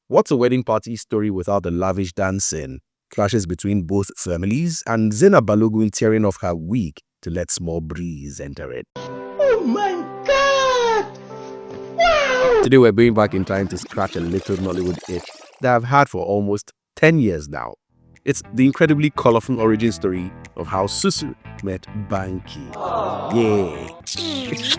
What's a wedding party story without the lavish dancing, clashes between both families, and Zena Balogun tearing off her wig to let small breeze enter it? Oh my God! Wow! Today we're going back in time to scratch a little Nollywood itch that I've had for almost 10 years now. It's the incredibly colorful origin story of how Susu met Banky. Yeah.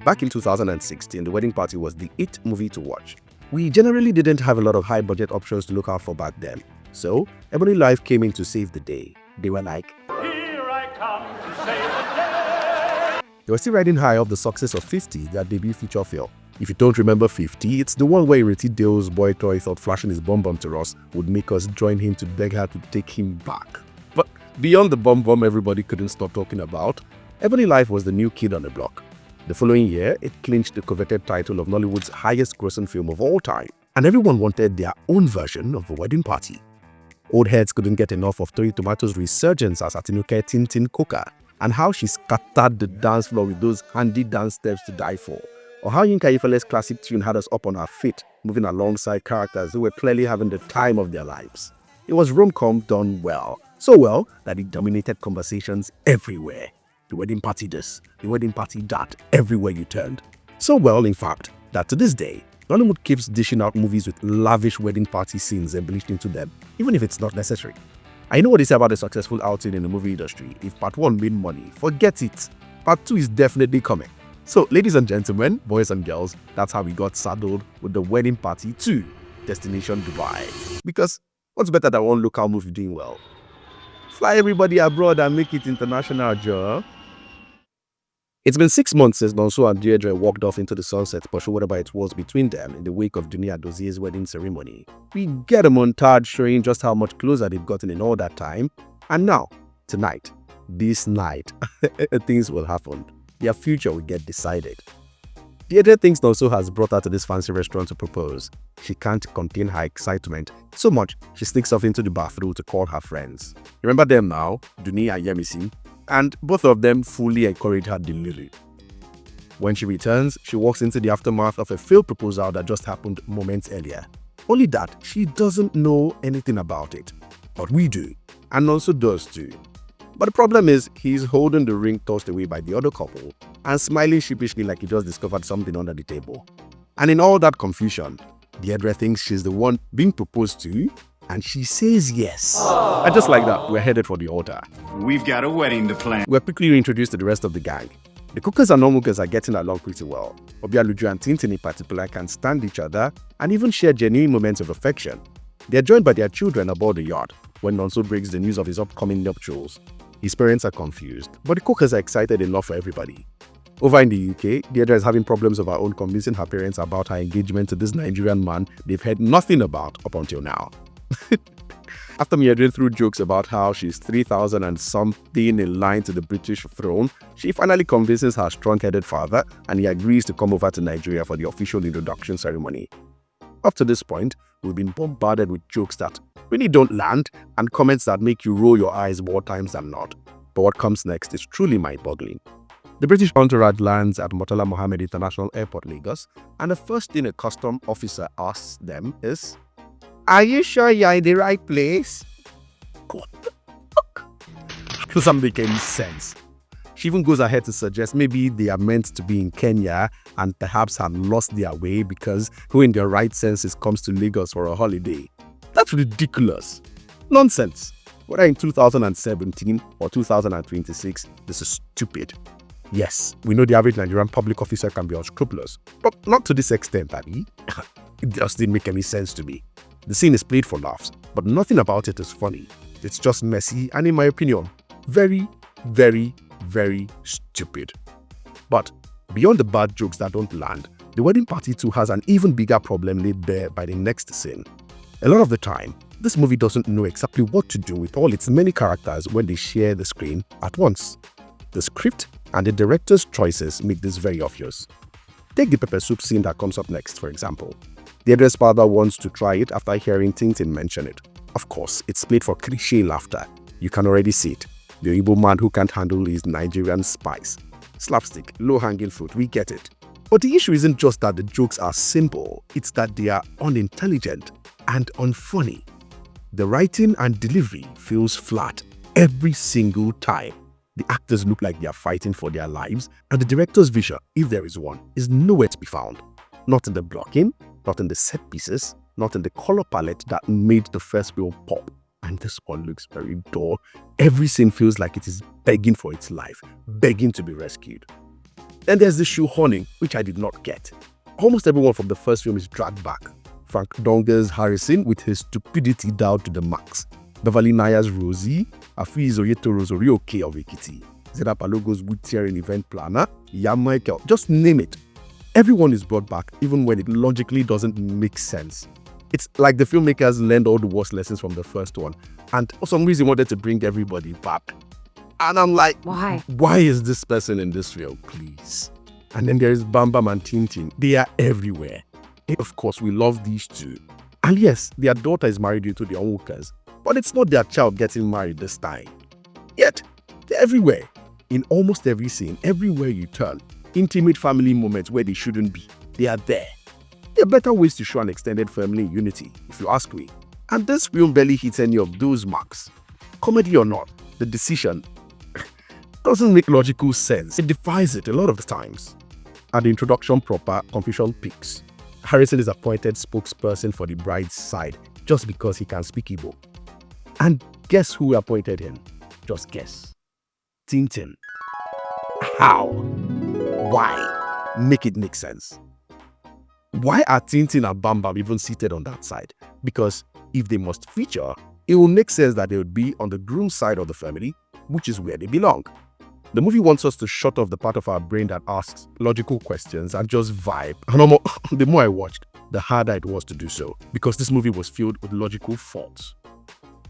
Back in 2016, The Wedding Party was the it movie to watch. We generally didn't have a lot of high-budget options to look out for back then. So, Ebony Life came in to save the day. They were like, Here I come to save the day! they were still riding high off the success of 50, their debut feature film. If you don't remember 50, it's the one where Ireti Dale's boy toy thought flashing his bum to us would make us join him to beg her to take him back. But beyond the bum everybody couldn't stop talking about, Ebony Life was the new kid on the block. The following year, it clinched the coveted title of Nollywood's highest-grossing film of all time, and everyone wanted their own version of The Wedding Party. Old heads couldn't get enough of Tori Tomato's resurgence as Atinuke Tintin Coca, and how she scattered the dance floor with those handy dance steps to die for, or how Yinka Ifele's classic tune had us up on our feet, moving alongside characters who were clearly having the time of their lives. It was rom-com done well, so well that it dominated conversations everywhere. The wedding party this, the wedding party that, everywhere you turned. So well, in fact, that to this day, Nollywood keeps dishing out movies with lavish wedding party scenes embellished into them, even if it's not necessary. I know what they say about a successful outing in the movie industry. If part 1 made money, forget it. Part 2 is definitely coming. So, ladies and gentlemen, boys and girls, that's how we got saddled with The Wedding Party 2, Destination Dubai. Because what's better than one local movie doing well? Fly everybody abroad and make it international, Joe. It's been 6 months since Nonso and Deirdre walked off into the sunset to pursue whatever it was between them in the wake of Dunia Dozier's wedding ceremony. We get a montage showing just how much closer they've gotten in all that time. And now, tonight, this night, things will happen. Their future will get decided. Deirdre thinks Nonso has brought her to this fancy restaurant to propose. She can't contain her excitement so much she sneaks off into the bathroom to call her friends. Remember them now, Dunia and Yemisi? And both of them fully encourage her delulu. When she returns, she walks into the aftermath of a failed proposal that just happened moments earlier. Only that she doesn't know anything about it. But we do, and also does too. But the problem is, he's holding the ring tossed away by the other couple and smiling sheepishly like he just discovered something under the table. And in all that confusion, Deirdre thinks she's the one being proposed to, and she says yes. And just like that, we're headed for the altar. We've got a wedding to plan. We're quickly reintroduced to the rest of the gang. The cookers and non-cookers are getting along pretty well. Obialuju and Tintin in particular can stand each other and even share genuine moments of affection. They're joined by their children aboard the yacht when Nonso breaks the news of his upcoming nuptials. His parents are confused, but the cookers are excited enough for everybody. Over in the UK, Deirdre is having problems of her own convincing her parents about her engagement to this Nigerian man they've heard nothing about up until now. After meandering through jokes about how she's 3,000 and something in line to the British throne, she finally convinces her strong-headed father and he agrees to come over to Nigeria for the official introduction ceremony. Up to this point, we've been bombarded with jokes that really don't land and comments that make you roll your eyes more times than not. But what comes next is truly mind-boggling. The British entourage lands at Murtala Mohammed International Airport, Lagos, and the first thing a custom officer asks them is, "Are you sure you're in the right place?" What the fuck? Doesn't make any sense. She even goes ahead to suggest maybe they are meant to be in Kenya and perhaps have lost their way because who in their right senses comes to Lagos for a holiday? That's ridiculous. Nonsense. Whether in 2017 or 2026, this is stupid. Yes, we know the average Nigerian public officer can be unscrupulous, but not to this extent, Abby. It just didn't make any sense to me. The scene is played for laughs, but nothing about it is funny. It's just messy and, in my opinion, very, very, very stupid. But beyond the bad jokes that don't land, The Wedding Party 2 has an even bigger problem laid bare by the next scene. A lot of the time, this movie doesn't know exactly what to do with all its many characters when they share the screen at once. The script and the director's choices make this very obvious. Take the pepper soup scene that comes up next, for example. Deirdre's father wants to try it after hearing Tintin mention it. Of course, it's played for cliché laughter. You can already see it. The Igbo man who can't handle his Nigerian spice. Slapstick, low-hanging fruit, we get it. But the issue isn't just that the jokes are simple, it's that they are unintelligent. and unfunny. The writing and delivery feels flat every single time. The actors look like they are fighting for their lives, and the director's vision, if there is one, is nowhere to be found. Not in the blocking, not in the set pieces, not in the color palette that made the first film pop. And this one looks very dull. Every scene feels like it is begging for its life, begging to be rescued. Then there's the shoehorning, which I did not get. Almost everyone from the first film is dragged back. Frank Donger's Harrison with his stupidity down to the max. Beverly Naya's Rosie, Afiz Oyetoro's Orioke of Ekiti, Zeda Palogo's Wood-tearing event planner, Yam Michael, just name it. Everyone is brought back even when it logically doesn't make sense. It's like the filmmakers learned all the worst lessons from the first one and for some reason wanted to bring everybody back. And I'm like, why is this person in this film, please? And then there is Bam Bam and Tintin. They are everywhere. Of course, we love these two. And yes, their daughter is married to the onlookers, but it's not their child getting married this time. Yet, they're everywhere. In almost every scene, everywhere you turn, intimate family moments where they shouldn't be, they are there. There are better ways to show an extended family unity, if you ask me. And this film barely hits any of those marks. Comedy or not, the decision doesn't make logical sense. It defies it a lot of the times. At the introduction proper, confusion peaks. Harrison is appointed spokesperson for the bride's side just because he can speak Igbo. And guess who appointed him? Just guess. Tintin. How? Why? Make it make sense. Why are Tintin and Bam Bam even seated on that side? Because if they must feature, it will make sense that they would be on the groom's side of the family, which is where they belong. The movie wants us to shut off the part of our brain that asks logical questions and just vibe. And the more I watched, the harder it was to do so, because this movie was filled with logical faults.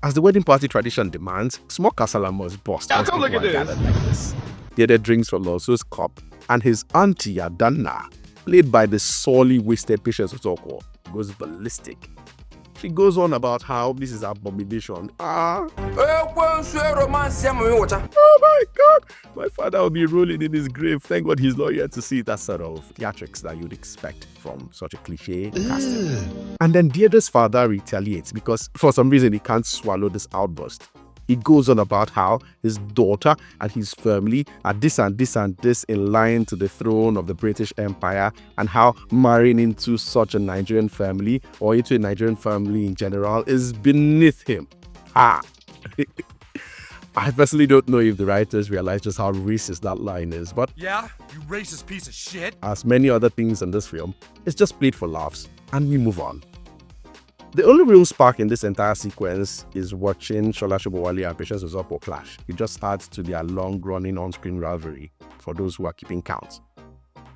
As the wedding party tradition demands, small kasala must burst once people are gathered like this. The other drinks from Lonso's cup, and his auntie Adanna, played by the sorely wasted Patience Otoko, goes ballistic. She goes on about how this is abomination. Oh my God, my father will be rolling in his grave. Thank God he's not here to see that sort of theatrics that you'd expect from such a cliche casting. And then Deirdre's father retaliates because for some reason he can't swallow this outburst. He goes on about how his daughter and his family are this and this and this in line to the throne of the British Empire, and how marrying into such a Nigerian family or into a Nigerian family in general is beneath him. I personally don't know if the writers realize just how racist that line is, but yeah, you racist piece of shit. As many other things in this film, it's just played for laughs and we move on. The only real spark in this entire sequence is watching Shola Shobowale and Patience Ozopo clash. It just adds to their long-running on-screen rivalry, for those who are keeping count.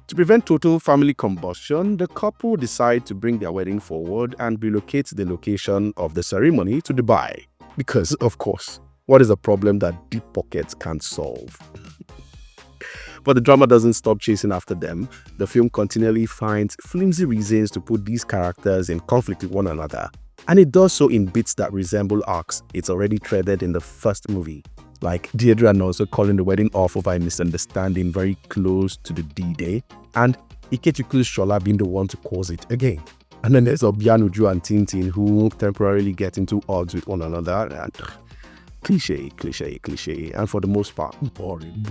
To prevent total family combustion, the couple decide to bring their wedding forward and relocate the location of the ceremony to Dubai. Because, of course, what is a problem that deep pockets can't solve? But the drama doesn't stop chasing after them. The film continually finds flimsy reasons to put these characters in conflict with one another. And it does so in bits that resemble arcs it's already threaded in the first movie. Like Deirdre and also calling the wedding off over a misunderstanding very close to the D-Day. And Ikechukwu Shola being the one to cause it again. And then there's Obianuju and Tintin who temporarily get into odds with one another. And cliche. And for the most part, boring.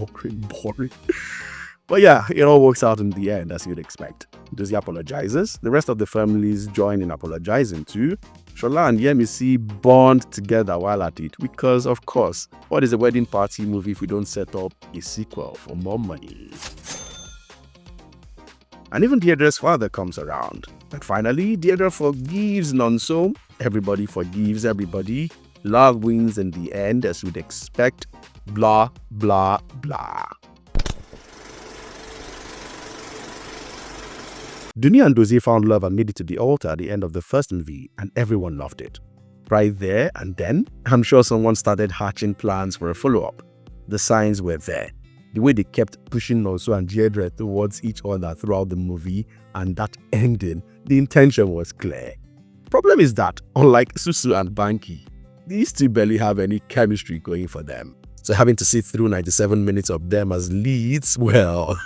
But yeah, it all works out in the end as you'd expect. Dozie apologizes. The rest of the families join in apologizing too. Shola and Yemisi bond together while at it because, of course, what is a wedding party movie if we don't set up a sequel for more money? And even Deirdre's father comes around. And finally, Deirdre forgives Nonso. Everybody forgives everybody. Love wins in the end, as you'd expect. Blah, blah, blah. Dunia and Dozie found love and made it to the altar at the end of the first movie, and everyone loved it. Right there and then, I'm sure someone started hatching plans for a follow-up. The signs were there. The way they kept pushing Nonso and Deirdre towards each other throughout the movie, and that ending, the intention was clear. Problem is that, unlike Susu and Banky, these two barely have any chemistry going for them. So having to sit through 97 minutes of them as leads, well...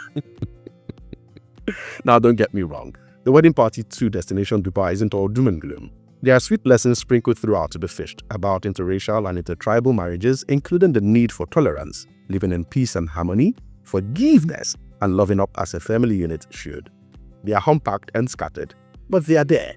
Now don't get me wrong, the Wedding Party 2 Destination Dubai isn't all doom and gloom. There are sweet lessons sprinkled throughout to be fished about interracial and intertribal marriages, including the need for tolerance, living in peace and harmony, forgiveness, and loving up as a family unit should. They are unpacked and scattered, but they are there.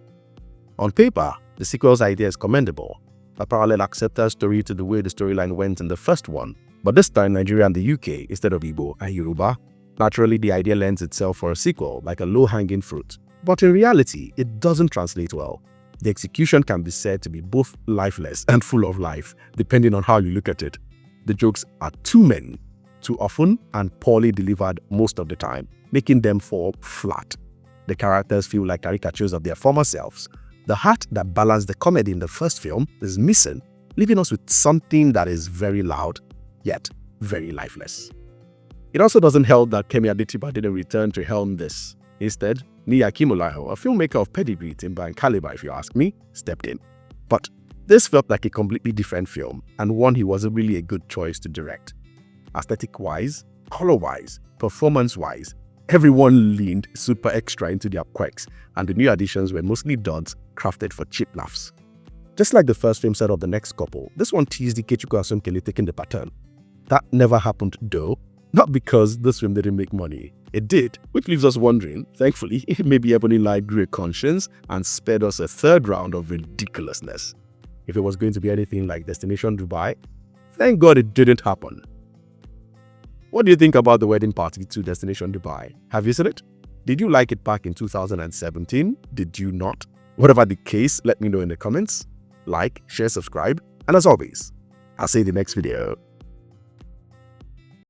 On paper, the sequel's idea is commendable, a parallel acceptance story to the way the storyline went in the first one, but this time Nigeria and the UK instead of Igbo and Yoruba. Naturally, the idea lends itself for a sequel like a low-hanging fruit, but in reality, it doesn't translate well. The execution can be said to be both lifeless and full of life, depending on how you look at it. The jokes are too many, too often, and poorly delivered most of the time, making them fall flat. The characters feel like caricatures of their former selves. The heart that balanced the comedy in the first film is missing, leaving us with something that is very loud, yet very lifeless. It also doesn't help that Kemi Adetiba didn't return to helm this. Instead, Nia Kimolaho, a filmmaker of pedigree, timber and caliber if you ask me, stepped in. But this felt like a completely different film, and one he wasn't really a good choice to direct. Aesthetic-wise, color-wise, performance-wise, everyone leaned super extra into their quirks, and the new additions were mostly duds crafted for cheap laughs. Just like the first film set up the next couple, this one teased Ikechukwu Asunkele taking the pattern. That never happened though, not because this film didn't make money. It did, which leaves us wondering, thankfully, maybe Ebony Light grew a conscience and spared us a third round of ridiculousness. If it was going to be anything like Destination Dubai, thank God it didn't happen. What do you think about The Wedding Party to Destination Dubai? Have you seen it? Did you like it back in 2017? Did you not? Whatever the case, let me know in the comments. Like, share, subscribe, and as always, I'll see you in the next video.